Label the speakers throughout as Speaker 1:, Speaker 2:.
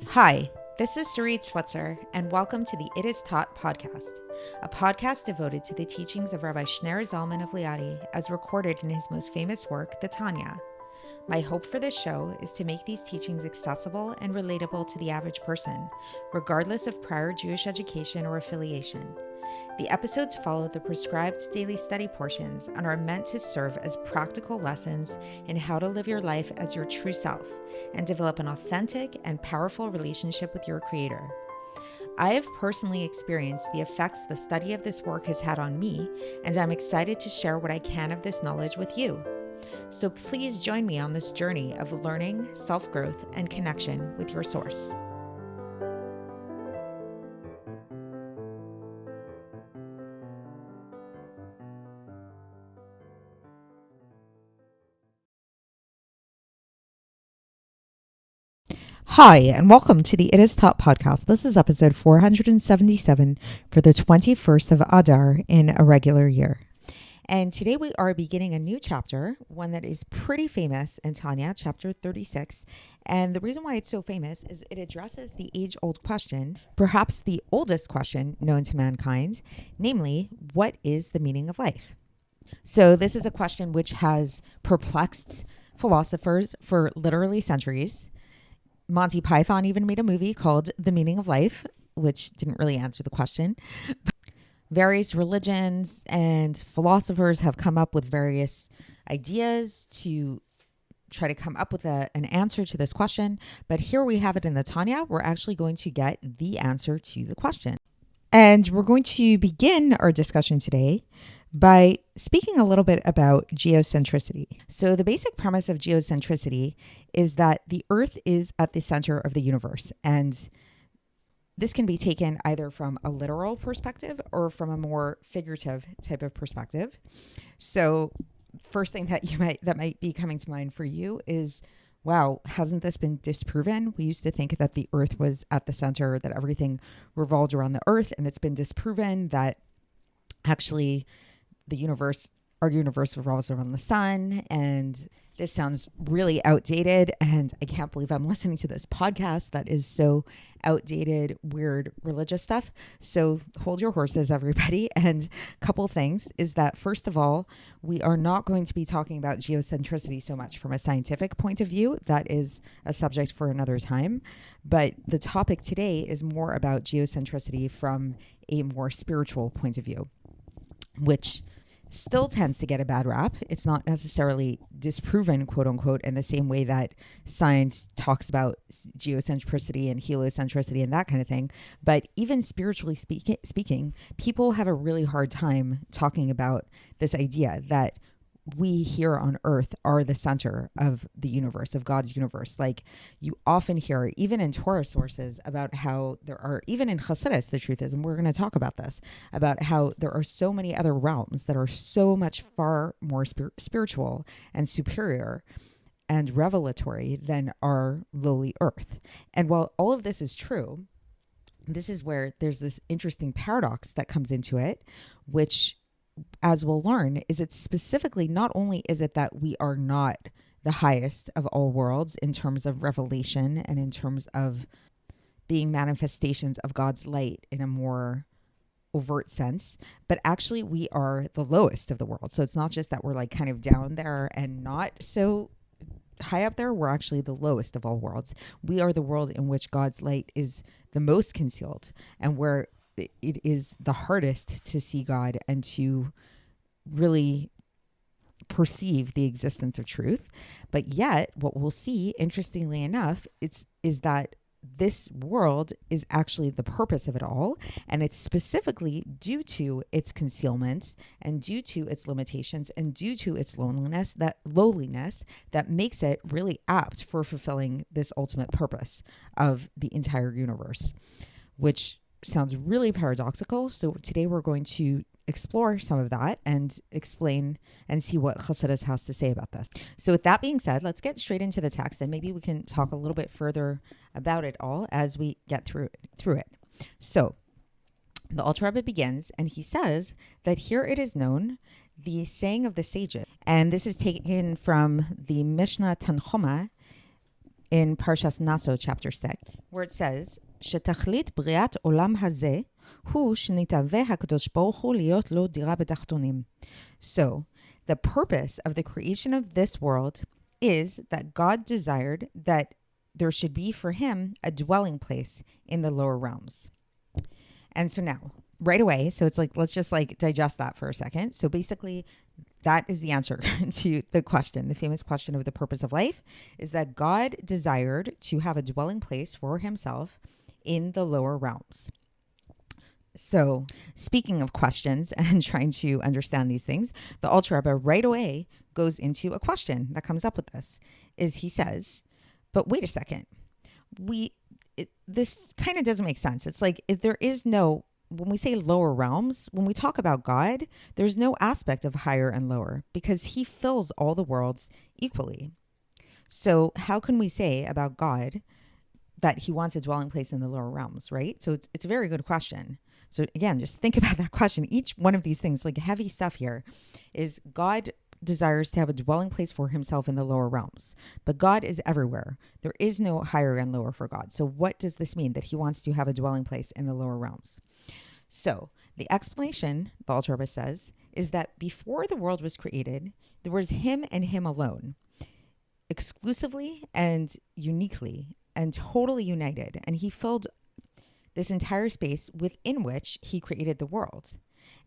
Speaker 1: Hi, this is Sarit Switzer, and welcome to the It Is Taught podcast, a podcast devoted to the teachings of Rabbi Shneur Zalman of Liadi as recorded in his most famous work, the Tanya. My hope for this show is to make these teachings accessible and relatable to the average person, regardless of prior Jewish education or affiliation. The episodes follow the prescribed daily study portions and are meant to serve as practical lessons in how to live your life as your true self and develop an authentic and powerful relationship with your Creator. I have personally experienced the effects the study of this work has had on me, and I'm excited to share what I can of this knowledge with you. So please join me on this journey of learning, self-growth, and connection with your source. Hi, and welcome to the It Is Taught podcast. This is episode 477 for the 21st of Adar in a regular year. And today we are beginning a new chapter, one that is pretty famous in Tanya, chapter 36. And the reason why it's so famous is it addresses the age-old question, perhaps the oldest question known to mankind, namely, what is the meaning of life? So this is a question which has perplexed philosophers for literally centuries. Monty Python even made a movie called The Meaning of Life, which didn't really answer the question. Various religions and philosophers have come up with various ideas to try to come up with an answer to this question. But here we have it in the Tanya. We're actually going to get the answer to the question. And we're going to begin our discussion today by speaking a little bit about geocentricity. So the basic premise of geocentricity is that the Earth is at the center of the universe. And this can be taken either from a literal perspective or from a more figurative type of perspective. So first thing that might be coming to mind for you is, wow, hasn't this been disproven? We used to think that the Earth was at the center, that everything revolved around the Earth, and it's been disproven that actually our universe revolves around the sun. And this sounds really outdated. And I can't believe I'm listening to this podcast that is so outdated, weird, religious stuff. So hold your horses, everybody. And a couple things is that, first of all, we are not going to be talking about geocentricity so much from a scientific point of view. That is a subject for another time. But the topic today is more about geocentricity from a more spiritual point of view, which still tends to get a bad rap. It's not necessarily disproven, quote unquote, in the same way that science talks about geocentricity and heliocentricity and that kind of thing. But even spiritually speaking, people have a really hard time talking about this idea that we here on Earth are the center of the universe, of God's universe. Like, you often hear, even in Torah sources, about how there are, even in Chassidus, the truth is, and we're going to talk about this, about how there are so many other realms that are so much far more spiritual and superior and revelatory than our lowly Earth. And while all of this is true, this is where there's this interesting paradox that comes into it, which, as we'll learn, is it specifically, not only is it that we are not the highest of all worlds in terms of revelation and in terms of being manifestations of God's light in a more overt sense, but actually we are the lowest of the world. So it's not just that we're like kind of down there and not so high up there. We're actually the lowest of all worlds. We are the world in which God's light is the most concealed, and where it is the hardest to see God and to really perceive the existence of truth. But yet, what we'll see, interestingly enough, is that this world is actually the purpose of it all. And it's specifically due to its concealment and due to its limitations and due to its lowliness that makes it really apt for fulfilling this ultimate purpose of the entire universe, which sounds really paradoxical. So today we're going to explore some of that and explain and see what Chassidus has to say about this. So with that being said, let's get straight into the text, and maybe we can talk a little bit further about it all as we get through it. So the Alter Rebbe begins, and he says that here it is known, the saying of the sages, and this is taken from the Mishnah Tanchuma in Parshas Naso, chapter 6, where it says, "Shetachlit briat olam hazeh hu shnitaveh hakadosh baruch hu liot lo dira betachtonim." So, the purpose of the creation of this world is that God desired that there should be for him a dwelling place in the lower realms. And so now, right away, so it's like, let's just like digest that for a second. So basically, that is the answer to the question, the famous question of the purpose of life, is that God desired to have a dwelling place for himself in the lower realms. So speaking of questions and trying to understand these things, the Alter Rebbe right away goes into a question that comes up with this, is he says, but wait a second, this kind of doesn't make sense. It's like, if there is no, when we say lower realms, when we talk about God, there's no aspect of higher and lower because he fills all the worlds equally. So how can we say about God that he wants a dwelling place in the lower realms, right? So it's a very good question. So again, just think about that question. Each one of these things, like heavy stuff here, is God desires to have a dwelling place for himself in the lower realms. But God is everywhere. There is no higher and lower for God. So what does this mean that he wants to have a dwelling place in the lower realms? So the explanation, the Alter Rebbe says, is that before the world was created, there was him and him alone, exclusively and uniquely and totally united. And he filled this entire space within which he created the world.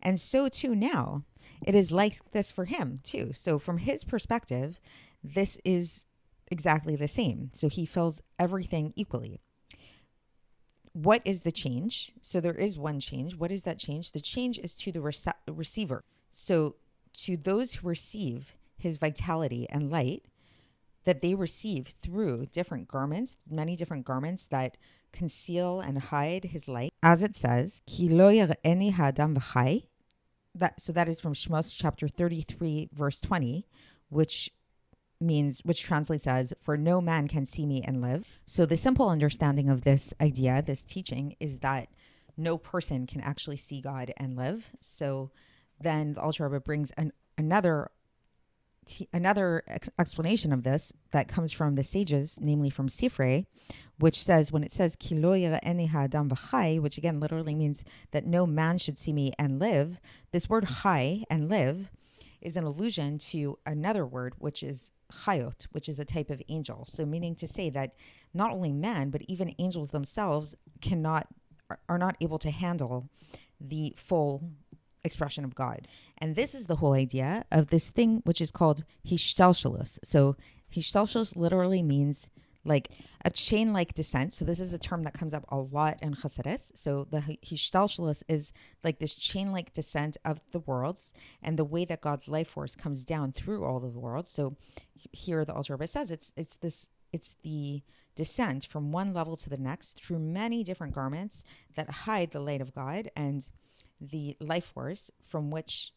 Speaker 1: And so too now, it is like this for him too. So from his perspective, this is exactly the same. So he fills everything equally. What is the change? So there is one change. What is that change? The change is to the receiver. So to those who receive his vitality and light, that they receive through different garments, many different garments that conceal and hide his light. As it says, Ki lo yar'eni ha'adam v'chai. So that is from Shmos chapter 33, verse 20, which translates as, for no man can see me and live. So the simple understanding of this idea, this teaching, is that no person can actually see God and live. So then the Alter Rebbe brings another explanation of this that comes from the sages, namely from Sifrei, which says, when it says Ki lo yar'eni ha'adam v'chai, which again literally means that no man should see me and live, this word chai and live is an allusion to another word, which is chayot, which is a type of angel. So meaning to say that not only men, but even angels themselves are not able to handle the full expression of God. And this is the whole idea of this thing which is called hishtalshelus. So hishtalshelus literally means like a chain-like descent. So this is a term that comes up a lot in Chassidus. So the hishtalshelus is like this chain-like descent of the worlds and the way that God's life force comes down through all of the worlds. So here the Alter Rebbe says it's the descent from one level to the next through many different garments that hide the light of God and the life force from which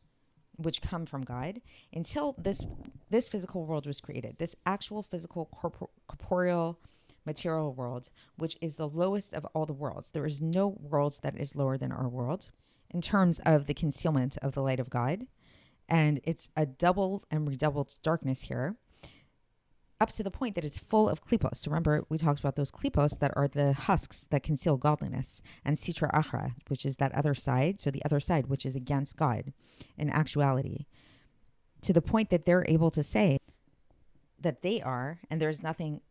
Speaker 1: come from God, until this physical world was created, this actual physical corporeal material world, which is the lowest of all the worlds. There is no world that is lower than our world in terms of the concealment of the light of God. And it's a doubled and redoubled darkness here, up to the point that it's full of klipos. So remember, we talked about those klipos that are the husks that conceal godliness, and sitra achra, which is that other side. So the other side, which is against God in actuality, to the point that they're able to say that they are, and there's nothing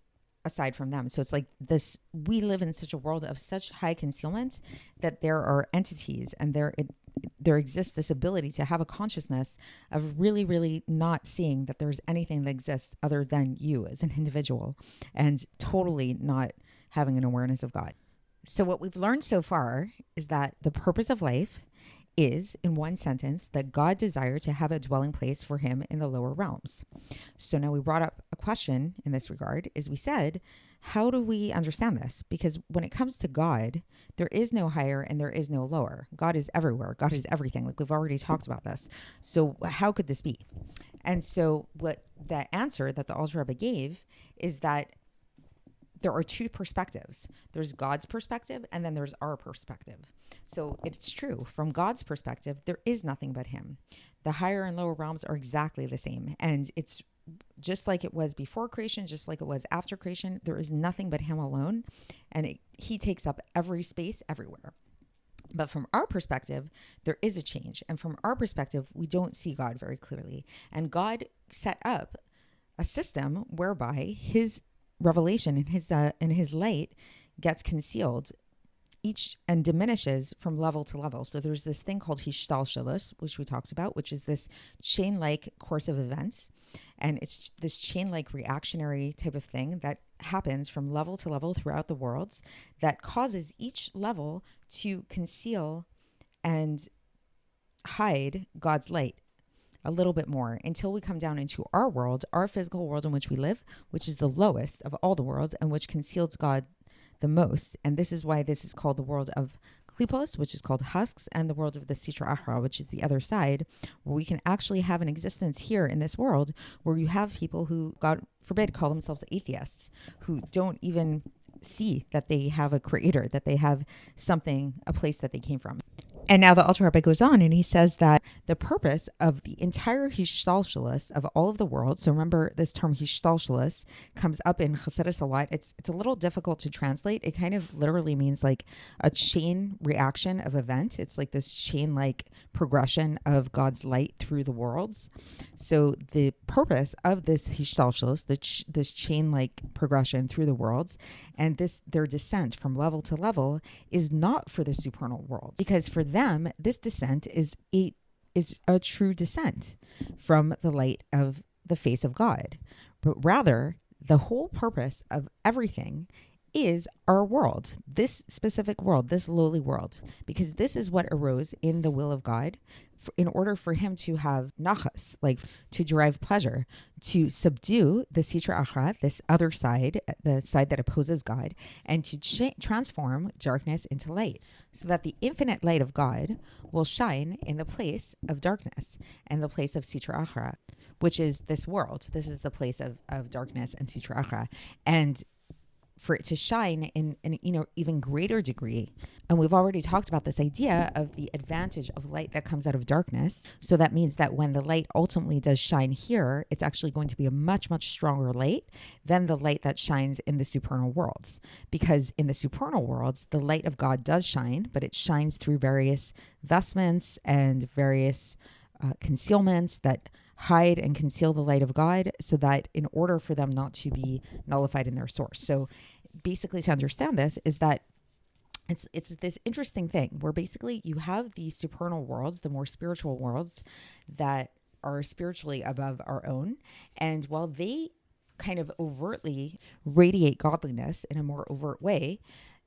Speaker 1: aside from them. So it's like this, we live in such a world of such high concealment that there are entities and there exists this ability to have a consciousness of really, really not seeing that there's anything that exists other than you as an individual, and totally not having an awareness of God. So what we've learned so far is that the purpose of life is, in one sentence, that God desired to have a dwelling place for him in the lower realms. So now we brought up a question in this regard, is we said, how do we understand this? Because when it comes to God, there is no higher and there is no lower. God is everywhere. God is everything. Like we've already talked about this. So how could this be? And so what the answer that the Alter Rebbe gave is that there are two perspectives. There's God's perspective and then there's our perspective. So it's true. From God's perspective, there is nothing but him. The higher and lower realms are exactly the same. And it's just like it was before creation, just like it was after creation. There is nothing but him alone, and he takes up every space everywhere. But from our perspective, there is a change. And from our perspective, we don't see God very clearly. And God set up a system whereby his revelation and his light gets concealed each and diminishes from level to level. So there's this thing called hishtalshelus, which we talked about, which is this chain-like course of events. And it's this chain-like reactionary type of thing that happens from level to level throughout the worlds that causes each level to conceal and hide God's light a little bit more until we come down into our world, our physical world in which we live, which is the lowest of all the worlds and which conceals God the most. And this is why this is called the world of klipos, which is called husks, and the world of the sitra achra, which is the other side, where we can actually have an existence here in this world where you have people who, God forbid, call themselves atheists, who don't even see that they have a creator, that they have something, a place that they came from. And now the Alter Rebbe goes on and he says that the purpose of the entire hishtalshelus of all of the world, so remember this term hishtalshelus comes up in Chassidus a lot. It's a little difficult to translate. It kind of literally means like a chain reaction of event. It's like this chain-like progression of God's light through the worlds. So the purpose of this hishtalshelus, this chain-like progression through the worlds, and their descent from level to level is not for the supernal worlds, because for them, this descent is a true descent from the light of the face of God. But rather, the whole purpose of everything is our world, this specific world, this lowly world, because this is what arose in the will of God in order for him to have nachas, like to derive pleasure, to subdue the sitra achra, this other side, the side that opposes God, and to transform darkness into light, so that the infinite light of God will shine in the place of darkness and the place of sitra achra, which is this world. This is the place of darkness and sitra achra. And for it to shine in an even greater degree. And we've already talked about this idea of the advantage of light that comes out of darkness. So that means that when the light ultimately does shine here, it's actually going to be a much, much stronger light than the light that shines in the supernal worlds. Because in the supernal worlds, the light of God does shine, but it shines through various vestments and various concealments that hide and conceal the light of God, so that in order for them not to be nullified in their source. So basically, to understand this is that it's this interesting thing where basically you have the supernal worlds, the more spiritual worlds that are spiritually above our own. And while they kind of overtly radiate godliness in a more overt way,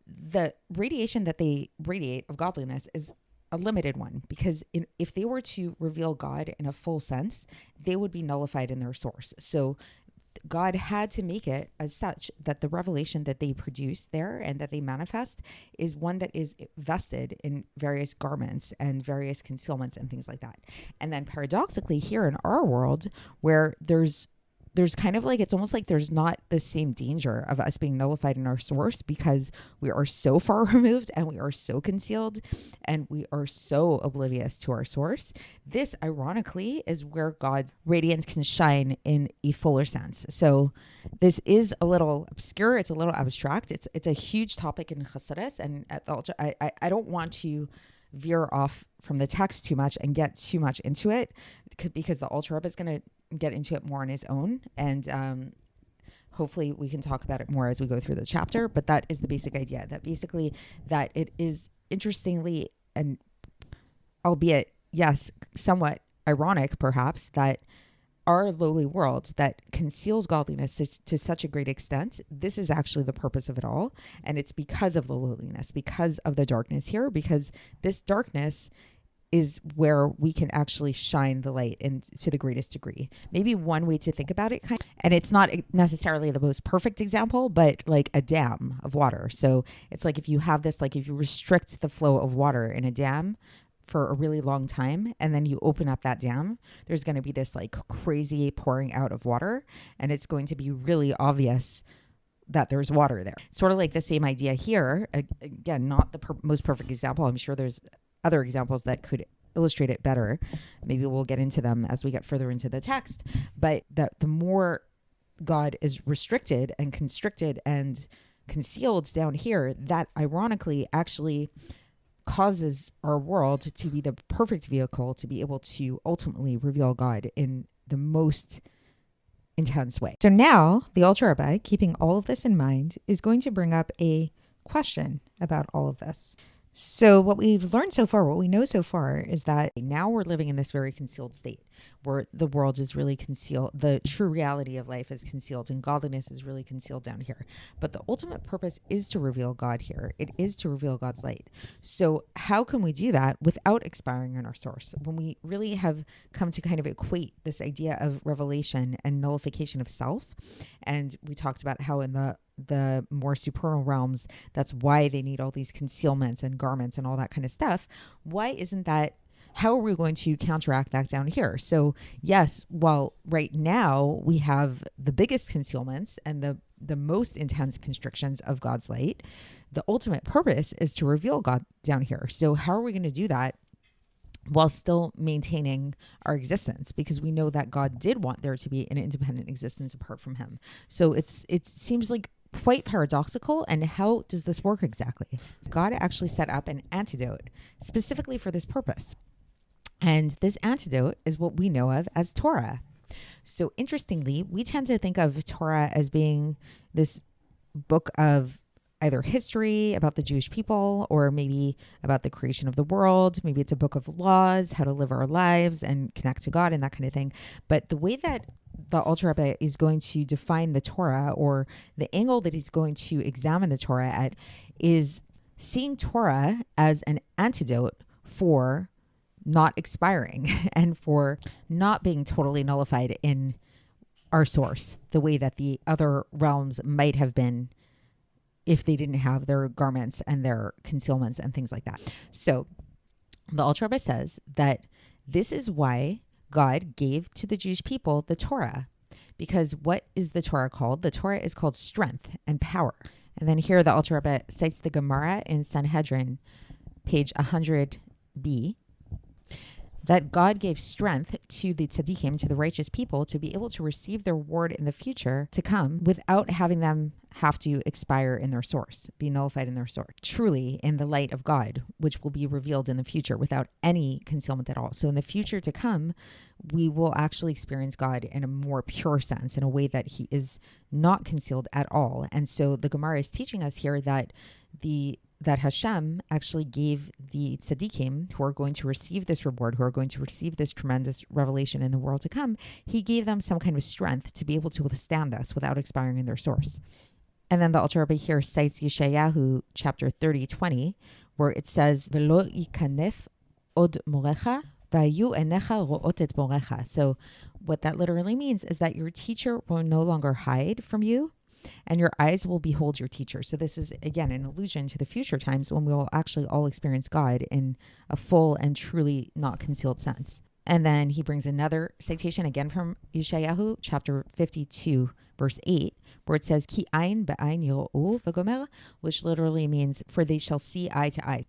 Speaker 1: the radiation that they radiate of godliness is a limited one, because if they were to reveal God in a full sense, they would be nullified in their source. So God had to make it as such that the revelation that they produce there and that they manifest is one that is vested in various garments and various concealments and things like that. And then paradoxically, here in our world, where there's kind of like, it's almost like there's not the same danger of us being nullified in our source, because we are so far removed and we are so concealed and we are so oblivious to our source. This, ironically, is where God's radiance can shine in a fuller sense. So this is a little obscure. It's a little abstract. It's a huge topic in Chassidus, and at the altar, I don't want to veer off from the text too much and get too much into it, because the Alter Rebbe is going to get into it more on his own, and hopefully we can talk about it more as we go through the chapter. But that is the basic idea, that basically that it is, interestingly, and albeit yes somewhat ironic perhaps, that our lowly world that conceals godliness to such a great extent, this is actually the purpose of it all. And it's because of the lowliness, because of the darkness here, because this darkness is where we can actually shine the light to the greatest degree. Maybe one way to think about it, and it's not necessarily the most perfect example, but like a dam of water. So it's like if you have this, like if you restrict the flow of water in a dam for a really long time, and then you open up that dam, there's going to be this like crazy pouring out of water, and it's going to be really obvious that there's water there. Sort of like the same idea here. Again, not the most perfect example. I'm sure there's other examples that could illustrate it better. Maybe we'll get into them as we get further into the text. But that the more God is restricted and constricted and concealed down here, that ironically actually causes our world to be the perfect vehicle to be able to ultimately reveal God in the most intense way. So now the Alter Rebbe, keeping all of this in mind, is going to bring up a question about all of this. So what we've learned so far, what we know so far, is that now we're living in this very concealed state where the world is really concealed. The true reality of life is concealed and godliness is really concealed down here. But the ultimate purpose is to reveal God here. It is to reveal God's light. So how can we do that without expiring in our source? When we really have come to kind of equate this idea of revelation and nullification of self, and we talked about how in the more supernal realms, that's why they need all these concealments and garments and all that kind of stuff. Why isn't that? How are we going to counteract that down here? So yes, while right now we have the biggest concealments and the most intense constrictions of God's light, the ultimate purpose is to reveal God down here. So how are we going to do that while still maintaining our existence? Because we know that God did want there to be an independent existence apart from him. So it seems like quite paradoxical. And how does this work exactly? God actually set up an antidote specifically for this purpose. And this antidote is what we know of as Torah. So interestingly, we tend to think of Torah as being this book of either history about the Jewish people or maybe about the creation of the world. Maybe it's a book of laws, how to live our lives and connect to God and that kind of thing. But the way that the Alter Rebbe is going to define the Torah, or the angle that he's going to examine the Torah at, is seeing Torah as an antidote for not expiring and for not being totally nullified in our source, the way that the other realms might have been if they didn't have their garments and their concealments and things like that. So the Alter Rebbe says that this is why God gave to the Jewish people the Torah. Because what is the Torah called? The Torah is called strength and power. And then here the Alter Rebbe cites the Gemara in Sanhedrin, page 100b, that God gave strength to the tzaddikim, to the righteous people, to be able to receive their reward in the future to come without having them have to expire in their source, be nullified in their source, truly in the light of God, which will be revealed in the future without any concealment at all. So in the future to come, we will actually experience God in a more pure sense, in a way that he is not concealed at all. And so the Gemara is teaching us here that Hashem actually gave the tzaddikim, who are going to receive this reward, who are going to receive this tremendous revelation in the world to come, he gave them some kind of strength to be able to withstand this without expiring in their source. And then the Alter Rebbe here cites Yeshayahu chapter 30:20, where it says, "Velo yikanef od morecha, v'ayu enecha ro'ot et morecha." So what that literally means is that your teacher will no longer hide from you, and your eyes will behold your teacher. So this is, again, an allusion to the future times when we will actually all experience God in a full and truly not concealed sense. And then he brings another citation again from Yeshayahu, chapter 52, verse 8, where it says, Ki ein be'ein yiro'u v'gomer, which literally means, for they shall see eye to eye.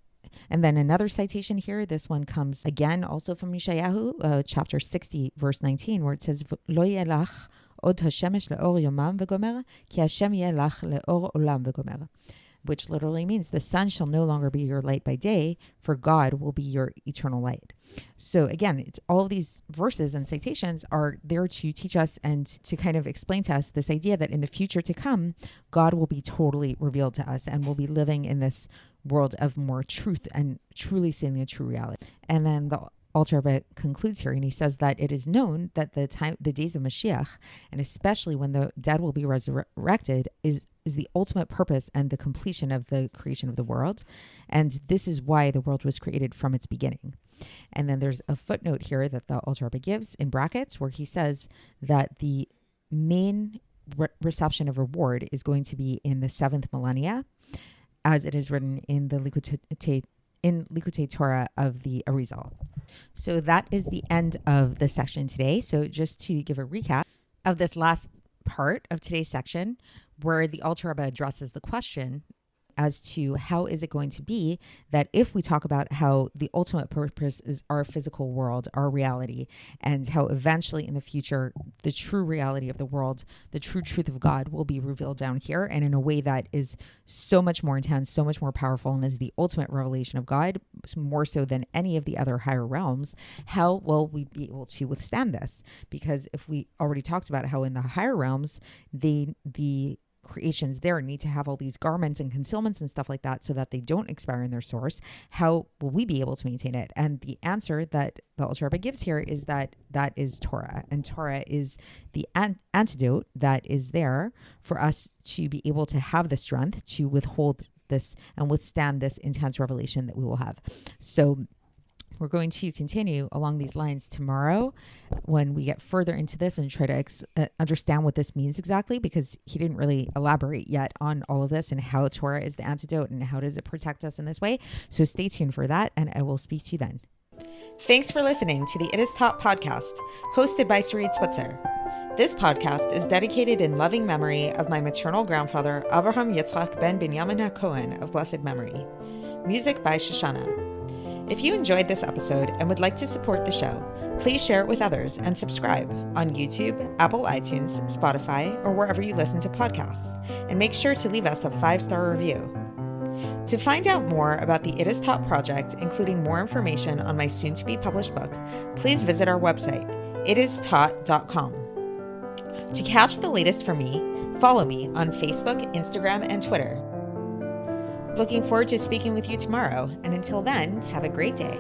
Speaker 1: And then another citation here, this one comes again also from Yeshayahu, chapter 60, verse 19, where it says, Lo yelach od hashemesh le'or yomam v'gomer, ki Hashem yelach le'or olam v'gomer. Which literally means the sun shall no longer be your light by day, for God will be your eternal light. So again, it's all of these verses and citations are there to teach us and to kind of explain to us this idea that in the future to come, God will be totally revealed to us and we'll be living in this world of more truth and truly seeing the true reality. And then the Alter Rebbe concludes here, and he says that it is known that the days of Mashiach, and especially when the dead will be resurrected, is the ultimate purpose and the completion of the creation of the world. And this is why the world was created from its beginning. And then there's a footnote here that the Alter Rebbe gives in brackets where he says that the main reception of reward is going to be in the seventh millennia, as it is written in the Likkutei Torah of the Arizal. So that is the end of the section today. So just to give a recap of this last part of today's section, where the Alter Rebbe addresses the question as to how is it going to be that if we talk about how the ultimate purpose is our physical world, our reality, and how eventually in the future, the true reality of the world, the true truth of God will be revealed down here, and in a way that is so much more intense, so much more powerful, and is the ultimate revelation of God, more so than any of the other higher realms, how will we be able to withstand this? Because if we already talked about how in the higher realms, the creations there need to have all these garments and concealments and stuff like that so that they don't expire in their source, how will we be able to maintain it? And the answer that the Alter Rebbe gives here is that is Torah, and Torah is the antidote that is there for us to be able to have the strength to withhold this and withstand this intense revelation that we will have. So we're going to continue along these lines tomorrow when we get further into this and try to understand what this means exactly, because he didn't really elaborate yet on all of this and how Torah is the antidote and how does it protect us in this way. So stay tuned for that, and I will speak to you then. Thanks for listening to the It Is Taught podcast, hosted by Sarit Switzer. This podcast is dedicated in loving memory of my maternal grandfather, Avraham Yitzchak ben Binyamin HaKohen of blessed memory. Music by Shoshana. If you enjoyed this episode and would like to support the show, please share it with others and subscribe on YouTube, Apple iTunes, Spotify, or wherever you listen to podcasts. And make sure to leave us a 5-star review. To find out more about the It Is Taught project, including more information on my soon-to-be published book, please visit our website, itistaught.com. To catch the latest from me, follow me on Facebook, Instagram, and Twitter. Looking forward to speaking with you tomorrow, and until then, have a great day.